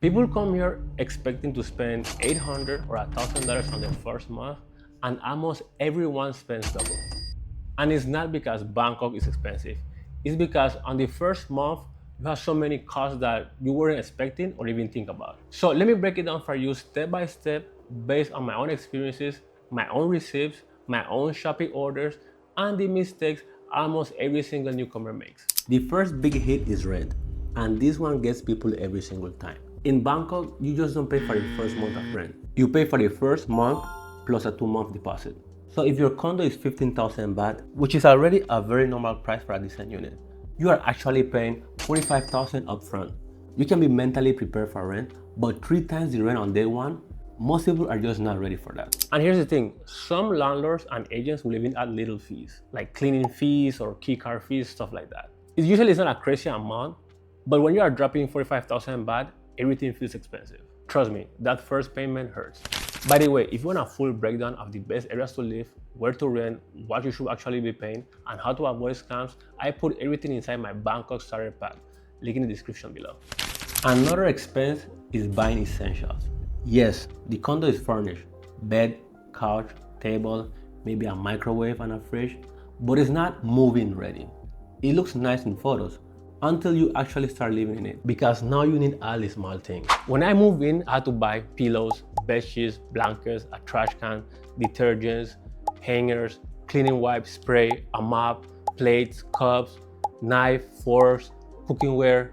People come here expecting to spend $800 or $1,000 on their first month, and almost everyone spends double. And it's not because Bangkok is expensive. It's because on the first month, you have so many costs that you weren't expecting or even think about. So let me break it down for you step by step based on my own experiences, my own receipts, my own Shopee orders, and the mistakes almost every single newcomer makes. The first big hit is rent, and this one gets people every single time. In Bangkok, you just don't pay for the first month of rent. You pay for the first month plus a 2-month deposit. So if your condo is 15,000 baht, which is already a very normal price for a decent unit, you are actually paying 45,000 upfront. You can be mentally prepared for rent, but 3 times the rent on day one, most people are just not ready for that. And here's the thing, some landlords and agents will even add little fees, like cleaning fees or key card fees, stuff like that. It's usually not a crazy amount, but when you are dropping 45,000 baht, everything feels expensive. Trust me, that first payment hurts. By the way, if you want a full breakdown of the best areas to live, where to rent, what you should actually be paying, and how to avoid scams, I put everything inside my Bangkok starter pack, link in the description below. Another expense is buying essentials. Yes, the condo is furnished, bed, couch, table, maybe a microwave and a fridge, but it's not move-in ready. It looks nice in photos, until you actually start living in it, because now you need all these small things. When I moved in, I had to buy pillows, bed sheets, blankets, a trash can, detergents, hangers, cleaning wipes, spray, a mop, plates, cups, knife, forks, cookingware,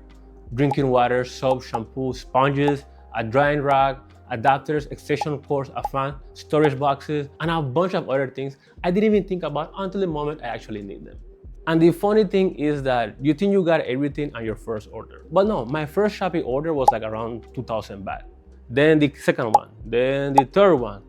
drinking water, soap, shampoo, sponges, a drying rack, adapters, extension cords, a fan, storage boxes, and a bunch of other things I didn't even think about until the moment I actually need them. And the funny thing is that you think you got everything on your first order. But no, my first Shopee order was like around 2,000 baht. Then the second one, then the third one,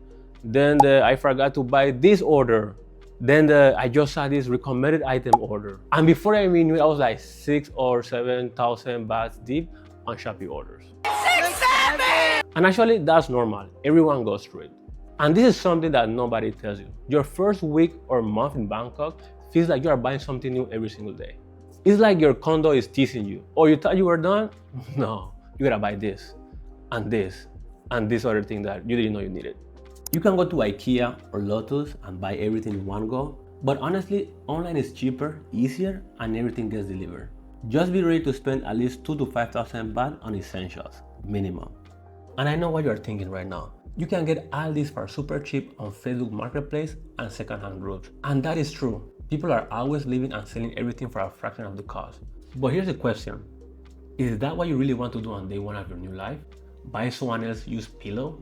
then I forgot to buy this order. Then I just saw this recommended item order. And before I even knew it, I was like 6,000 or 7,000 bahts deep on Shopee orders. 6, 7! And actually, that's normal. Everyone goes through it. And this is something that nobody tells you. Your first week or month in Bangkok feels like you are buying something new every single day. It's like your condo is teasing you. Oh, you thought you were done? No, you gotta buy this, and this, and this other thing that you didn't know you needed. You can go to IKEA or Lotus and buy everything in one go, but honestly, online is cheaper, easier, and everything gets delivered. Just be ready to spend at least 2,000 to 5,000 baht on essentials, minimum. And I know what you are thinking right now. You can get all this for super cheap on Facebook Marketplace and secondhand groups. And that is true. People are always living and selling everything for a fraction of the cost. But here's the question. Is that what you really want to do on day one of your new life? Buy someone else's used pillow?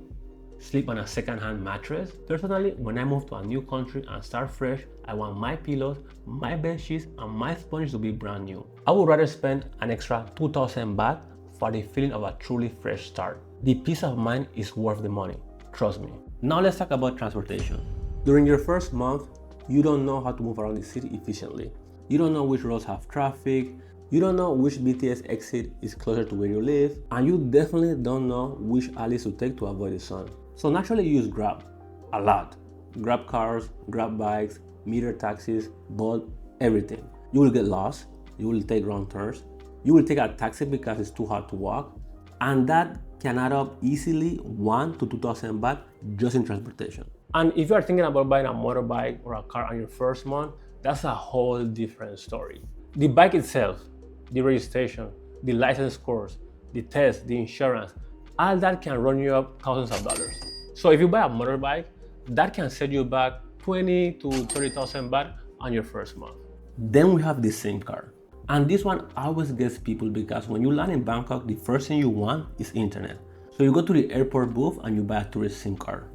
Sleep on a secondhand mattress? Personally, when I move to a new country and start fresh, I want my pillows, my bed sheets, and my sponge to be brand new. I would rather spend an extra 2,000 baht for the feeling of a truly fresh start. The peace of mind is worth the money, trust me. Now let's talk about transportation. During your first month, you don't know how to move around the city efficiently. You don't know which roads have traffic, you don't know which BTS exit is closer to where you live, and you definitely don't know which alleys to take to avoid the sun. So naturally you use Grab, a lot. Grab cars, Grab bikes, meter taxis, Bolt, everything. You will get lost, you will take wrong turns, you will take a taxi because it's too hard to walk, and that can add up easily 1,000 to 2,000 baht just in transportation. And if you are thinking about buying a motorbike or a car on your first month, that's a whole different story. The bike itself, the registration, the license course, the test, the insurance, all that can run you up thousands of dollars. So if you buy a motorbike, that can set you back 20 to 30,000 baht on your first month. Then we have the SIM card. And this one always gets people because when you land in Bangkok, the first thing you want is internet. So you go to the airport booth and you buy a tourist SIM card.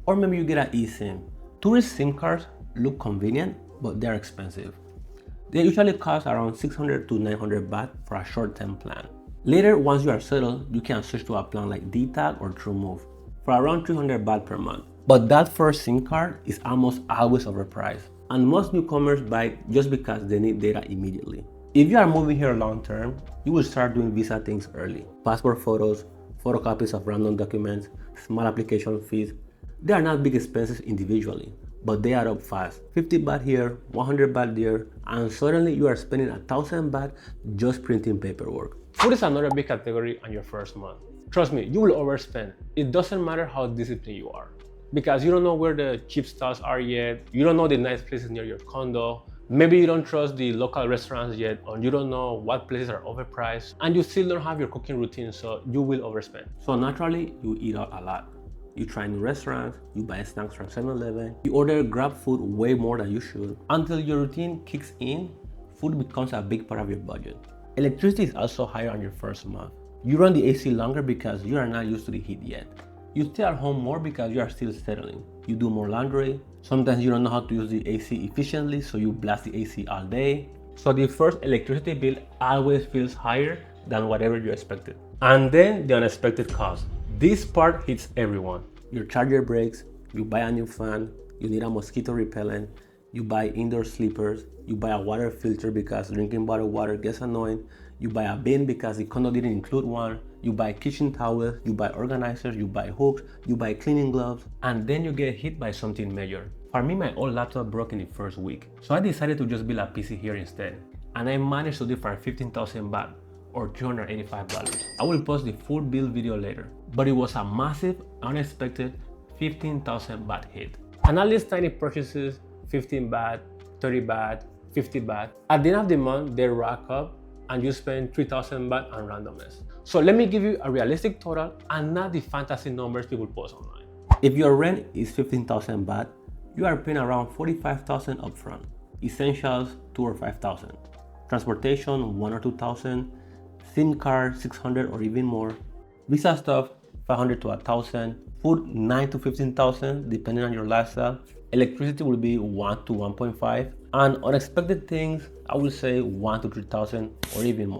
Or maybe you get an eSIM. Tourist SIM cards look convenient, but they're expensive. They usually cost around 600 to 900 baht for a short-term plan. Later, once you are settled, you can switch to a plan like dTag or TrueMove for around 300 baht per month. But that first SIM card is almost always overpriced. And most newcomers buy it just because they need data immediately. If you are moving here long-term, you will start doing visa things early. Passport photos, photocopies of random documents, small application fees. They are not big expenses individually, but they add up fast. 50 baht here, 100 baht there, and suddenly you are spending 1,000 baht just printing paperwork. Food is another big category on your first month. Trust me, you will overspend. It doesn't matter how disciplined you are. Because you don't know where the cheap stores are yet, you don't know the nice places near your condo, maybe you don't trust the local restaurants yet, or you don't know what places are overpriced, and you still don't have your cooking routine, so you will overspend. So naturally, you eat out a lot. You try new restaurants, you buy snacks from 7-Eleven, you order Grab food way more than you should. Until your routine kicks in, food becomes a big part of your budget. Electricity is also higher on your first month. You run the AC longer because you are not used to the heat yet. You stay at home more because you are still settling. You do more laundry. Sometimes you don't know how to use the AC efficiently, so you blast the AC all day. So the first electricity bill always feels higher than whatever you expected. And then the unexpected cost. This part hits everyone. Your charger breaks, you buy a new fan, you need a mosquito repellent, you buy indoor sleepers, you buy a water filter because drinking bottled water gets annoying, you buy a bin because the condo didn't include one, you buy kitchen towels, you buy organizers, you buy hooks, you buy cleaning gloves, and then you get hit by something major. For me, my old laptop broke in the first week, so I decided to just build a PC here instead, and I managed to do it for 15,000 baht, or $285. I will post the full build video later, but it was a massive, unexpected 15,000 baht hit. And all these tiny purchases, 15 baht, 30 baht, 50 baht, at the end of the month, they rack up and you spend 3,000 baht on randomness. So let me give you a realistic total and not the fantasy numbers people post online. If your rent is 15,000 baht, you are paying around 45,000 upfront. Essentials, 2 or 5,000. Transportation, 1 or 2,000. SIM card, 600 or even more. Visa stuff, 500 to 1,000. Food, 9 to 15,000 depending on your lifestyle. Electricity will be 1 to 1.5. And unexpected things, I will say 1 to 3,000 or even more.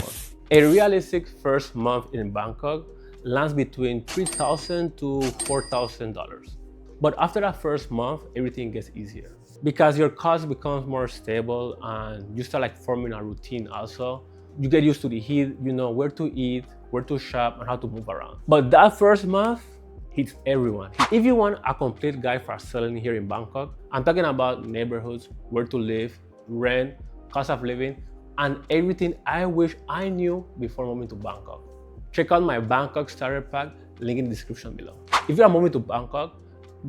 A realistic first month in Bangkok lands between $3,000 to $4,000. But after that first month, everything gets easier because your cost becomes more stable and you start forming a routine also. You get used to the heat, you know where to eat, where to shop, and how to move around. But that first month hits everyone. If you want a complete guide for selling here in Bangkok, I'm talking about neighborhoods, where to live, rent, cost of living, and everything I wish I knew before moving to Bangkok. Check out my Bangkok starter pack, link in the description below. If you are moving to Bangkok,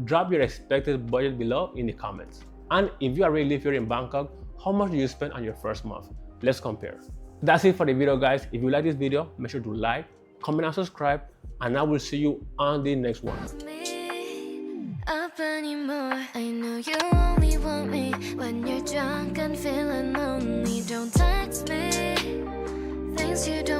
drop your expected budget below in the comments. And if you already live here in Bangkok, how much do you spend on your first month? Let's compare. That's it for the video, guys. If you like this video, make sure to like, comment, and subscribe, and I will see you on the next one. Up anymore. I know you only want me when you're drunk and feeling lonely. Don't text me things you don't